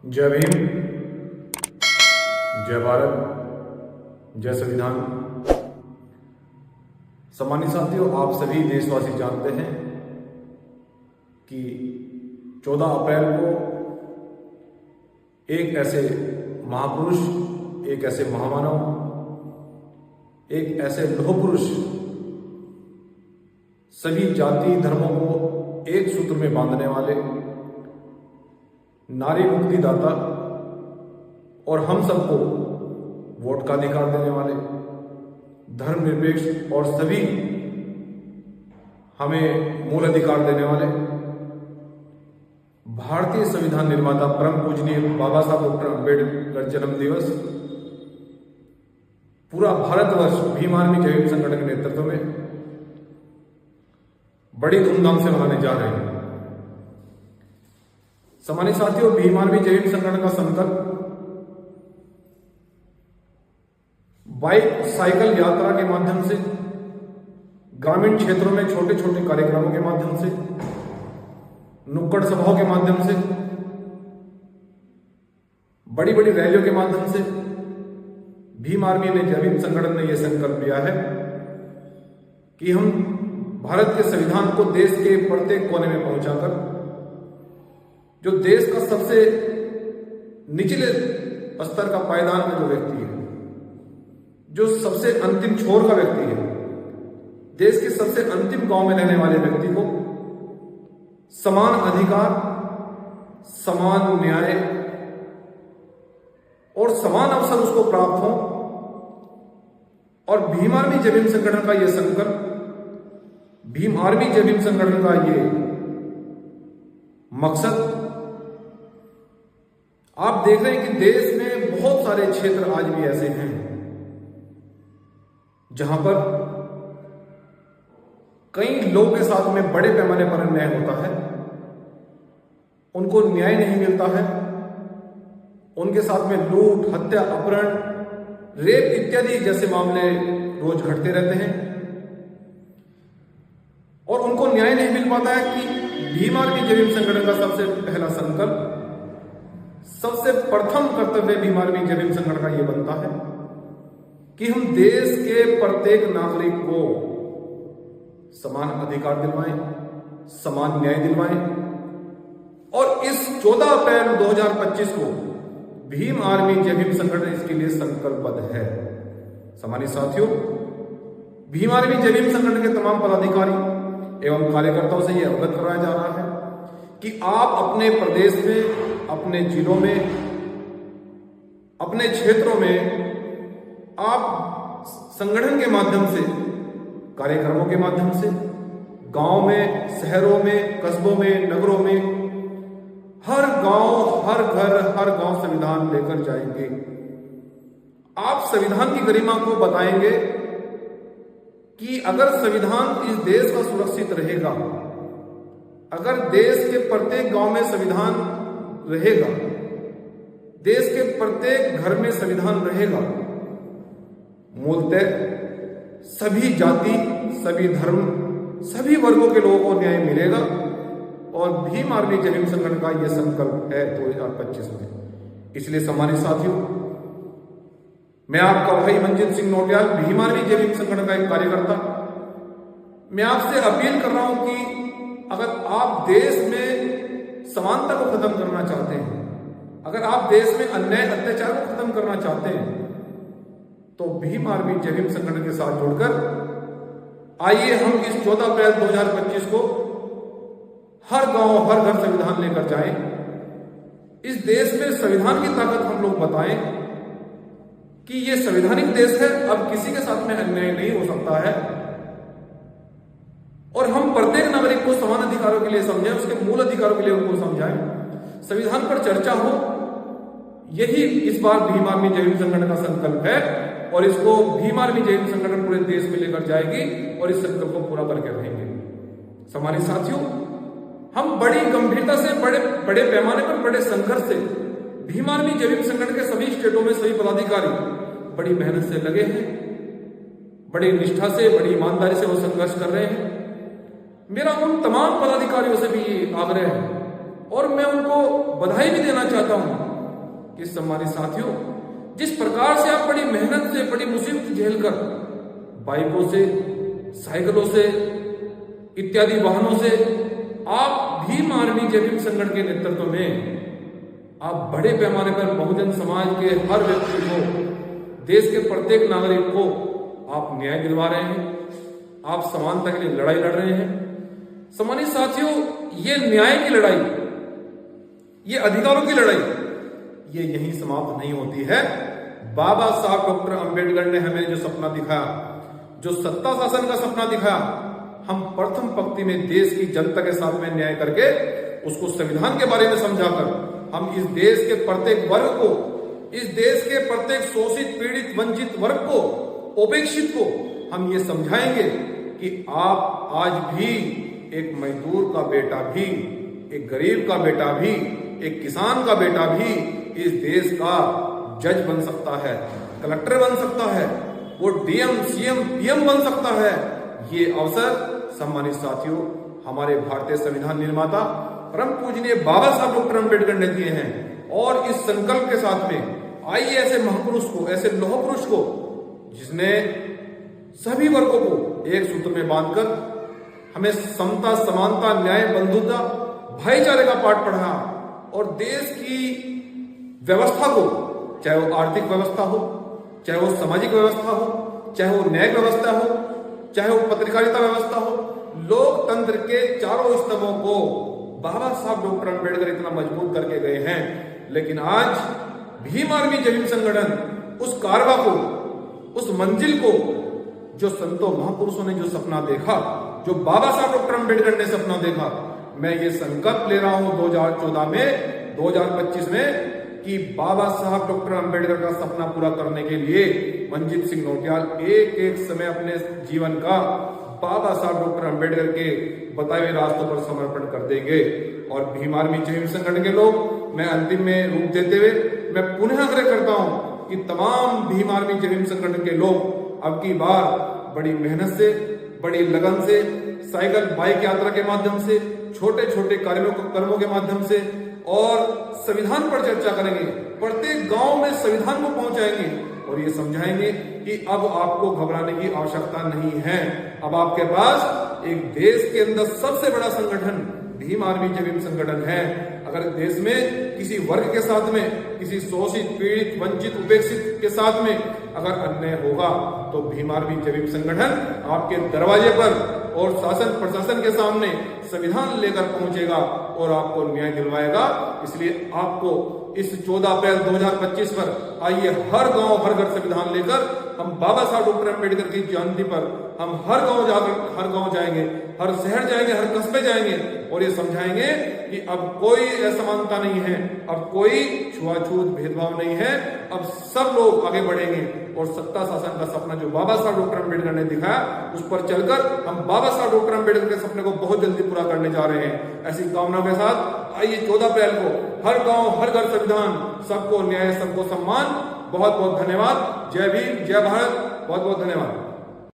जय भीम, जय भारत, जय संविधान। सम्मानित साथियों, आप सभी देशवासी जानते हैं कि 14 अप्रैल को एक ऐसे महापुरुष, एक ऐसे महामानव, एक ऐसे लौह पुरुष सभी जाति धर्मों को एक सूत्र में बांधने वाले, नारी मुक्ति दाता और हम सबको वोट का अधिकार देने वाले, धर्मनिरपेक्ष और सभी हमें मूल अधिकार देने वाले भारतीय संविधान निर्माता परम पूजनीय बाबा साहब डॉक्टर अम्बेडकर जन्म दिवस पूरा भारतवर्ष भीम आर्मी जय भीम संगठन के नेतृत्व में बड़ी धूमधाम से मनाने जा रहे हैं। सम्मानित साथियों, भीम आर्मी जय भीम संगठन का संकल्प बाइक साइकिल यात्रा के माध्यम से, ग्रामीण क्षेत्रों में छोटे छोटे कार्यक्रमों के माध्यम से, नुक्कड़ सभाओं के माध्यम से, बड़ी बड़ी रैलियों के माध्यम से भीम आर्मी ने जय भीम संगठन ने यह संकल्प लिया है कि हम भारत के संविधान को देश के प्रत्येक कोने में पहुंचाकर जो देश का सबसे निचले स्तर का पायदान का जो व्यक्ति है, जो सबसे अंतिम छोर का व्यक्ति है, देश के सबसे अंतिम गांव में रहने वाले व्यक्ति को समान अधिकार, समान न्याय और समान अवसर उसको प्राप्त हो। और भीम आर्मी जय भीम संगठन का यह संकल्प, भीम आर्मी जय भीम संगठन का ये मकसद, आप देख रहे हैं कि देश में बहुत सारे क्षेत्र आज भी ऐसे हैं जहां पर कई लोगों के साथ में बड़े पैमाने पर अन्याय होता है, उनको न्याय नहीं मिलता है, उनके साथ में लूट, हत्या, अपहरण, रेप इत्यादि जैसे मामले रोज घटते रहते हैं और उनको न्याय नहीं मिल पाता है। कि भीम आर्मी जय भीम संगठन का सबसे पहला संकल्प, सबसे प्रथम कर्तव्य भीम आर्मी जय भीम संगठन का यह बनता है कि हम देश के प्रत्येक नागरिक को समान अधिकार दिलवाएं, समान न्याय दिलवाएं। और इस 14 अप्रैल 2025 को भीम आर्मी जय भीम संगठन इसके लिए संकल्पबद्ध है। सम्मानित साथियों, भीम आर्मी जय भीम संगठन के तमाम पदाधिकारी एवं कार्यकर्ताओं से यह अवगत कराया जा रहा है कि आप अपने प्रदेश में, अपने जिलों में, अपने क्षेत्रों में आप संगठन के माध्यम से, कार्यक्रमों के माध्यम से, गांव में, शहरों में, कस्बों में, नगरों में, हर गांव, हर घर, हर गांव संविधान लेकर जाएंगे। आप संविधान की गरिमा को बताएंगे कि अगर संविधान इस देश का सुरक्षित रहेगा, अगर देश के प्रत्येक गांव में संविधान रहेगा, देश के प्रत्येक घर में संविधान रहेगा, मूलतः सभी जाति, सभी धर्म, सभी वर्गों के लोगों को न्याय मिलेगा। और भीम आर्मी जय भीम संगठन का यह संकल्प है 2025 में। इसलिए सम्मानित साथियों, मैं आपका भाई मंजीत सिंह नौटियाल, भीम आर्मी जय भीम संगठन का एक कार्यकर्ता, मैं आपसे अपील कर रहा हूं कि अगर आप देश में समानता को खत्म करना चाहते हैं, अगर आप देश में अन्याय अत्याचार को खत्म करना चाहते हैं, तो भीम आर्मी जय भीम संगठन के साथ जुड़कर आइए हम इस 14 अप्रैल 2025 को हर गांव, हर घर संविधान लेकर जाएं। इस देश में संविधान की ताकत हम लोग बताएं कि ये संवैधानिक देश है, अब किसी के साथ में अन्याय नहीं हो सकता है। और हम प्रत्येक नागरिक को समान अधिकारों के लिए समझें, उसके मूल अधिकारों के लिए उनको समझाएं, संविधान पर चर्चा हो। यही इस बार भीम आर्मी जय भीम संगठन का संकल्प है और इसको भीम आर्मी जय भीम संगठन पूरे देश में लेकर जाएगी और इस संकल्प को पूरा करके रहेंगे। सम्मानित साथियों, हम बड़ी गंभीरता से, बड़े पैमाने पर, बड़े संघर्ष से भीम आर्मी जय भीम संगठन के सभी स्टेटों में सभी पदाधिकारी बड़ी मेहनत से लगे हैं, बड़ी निष्ठा से, बड़ी ईमानदारी से वो संघर्ष कर रहे हैं। मेरा उन तमाम पदाधिकारियों से भी आग्रह है और मैं उनको बधाई भी देना चाहता हूं कि सम्मानित साथियों, जिस प्रकार से आप बड़ी मेहनत से, बड़ी मुसीबत झेलकर बाइकों से, साइकिलों से इत्यादि वाहनों से आप भीम आर्मी जय भीम संगठन के नेतृत्व में आप बड़े पैमाने पर बहुजन समाज के हर व्यक्ति को, देश के प्रत्येक नागरिक को आप न्याय दिलवा रहे हैं, आप समानता के लिए लड़ाई लड़ रहे हैं। सम्मानित साथियों, ये न्याय की लड़ाई, ये अधिकारों की लड़ाई, ये यहीं समाप्त नहीं होती है। बाबा साहब डॉक्टर अंबेडकर ने हमें जो सपना दिखाया, जो सत्ता शासन का सपना दिखाया, हम प्रथम पंक्ति में देश की जनता के साथ में न्याय करके उसको संविधान के बारे में समझाकर हम इस देश के प्रत्येक वर्ग को, इस देश के प्रत्येक शोषित, पीड़ित, वंचित वर्ग को, उपेक्षित को हम ये समझाएंगे कि आप आज भी एक मजदूर का बेटा भी, एक गरीब का बेटा भी, एक किसान का बेटा भी इस देश का जज बन सकता है, कलेक्टर बन सकता है, वो डीएम, सीएम, पीएम बन सकता है। ये अवसर सम्मानित साथियों हमारे भारतीय संविधान निर्माता परम पूजनीय बाबा साहब डॉक्टर अंबेडकर ने दिए हैं। और इस संकल्प के साथ में आइए ऐसे महापुरुष को, ऐसे लौह पुरुष को, जिसने सभी वर्गों को एक सूत्र में बांधकर हमें समता, समानता, न्याय, बंधुता, भाईचारे का पाठ पढ़ाया और देश की व्यवस्था को, चाहे वो आर्थिक व्यवस्था हो, चाहे वो सामाजिक व्यवस्था हो, चाहे वो न्यायिक व्यवस्था हो, चाहे वो पत्रकारिता व्यवस्था हो, लोकतंत्र के चारों स्तंभों को बाबा साहब डॉक्टर अंबेडकर इतना मजबूत करके गए हैं। लेकिन आज भीम आर्मी जय भीम संगठन उस कारवा को, उस मंजिल को, जो संतों महापुरुषों ने जो सपना देखा, जो बाबा साहब डॉक्टर अंबेडकर ने सपना देखा, मैं ये संकल्प ले रहा हूं 2014 में, 2025 में, कि बाबा साहब डॉक्टर अंबेडकर का सपना पूरा करने के लिए मंजीत सिंह नौटियाल एक एक समय अपने जीवन का बाबा साहब डॉक्टर अंबेडकर के बताए हुए रास्तों पर समर्पण कर देंगे। और भीम आर्मी जय भीम संगठन के लोग, मैं अंतिम में रूप देते हुए मैं पुनः आग्रह करता हूं कि तमाम भीम आर्मी जय भीम संगठन के लोग अब की बार बड़ी मेहनत से, बड़ी लगन से, साइकिल बाइक यात्रा के माध्यम से, छोटे छोटे कर्मों के माध्यम से और संविधान पर चर्चा करेंगे, प्रत्येक गांव में संविधान को पहुंचाएंगे और ये समझाएंगे कि अब आपको घबराने की आवश्यकता नहीं है। अब आपके पास एक देश के अंदर सबसे बड़ा संगठन भीम आर्मी जय भीम संगठन है। अगर देश में किसी वर्ग के साथ में, किसी शोषित, पीड़ित, वंचित, उपेक्षित के साथ में अगर अन्याय होगा तो भीम आर्मी जय भीम संगठन आपके दरवाजे पर और शासन प्रशासन के सामने संविधान लेकर पहुंचेगा और आपको न्याय दिलवाएगा। इसलिए आपको इस 14 अप्रैल 2025 पर आइए हर गांव, हर घर संविधान लेकर हम बाबा साहब डॉक्टर अंबेडकर की जयंती पर हम हर गांव जाकर, हर गांव जाएंगे, हर शहर जाएंगे, हर कस्बे जाएंगे और ये समझाएंगे कि अब कोई असमानता नहीं है, अब कोई छुआछूत भेदभाव नहीं है, अब सब लोग आगे बढ़ेंगे और सत्ता शासन का सपना जो बाबा साहब डॉक्टर अंबेडकर ने दिखाया उस पर चलकर हम बाबा साहब डॉक्टर अंबेडकर के सपने को बहुत जल्दी पूरा करने जा रहे हैं। ऐसी कामना के साथ आइए 14 अप्रैल को हर गांव, हर घर संविधान, सबको न्याय, सबको सम्मान। बहुत बहुत धन्यवाद। जय भीम, जय भारत। बहुत बहुत धन्यवाद।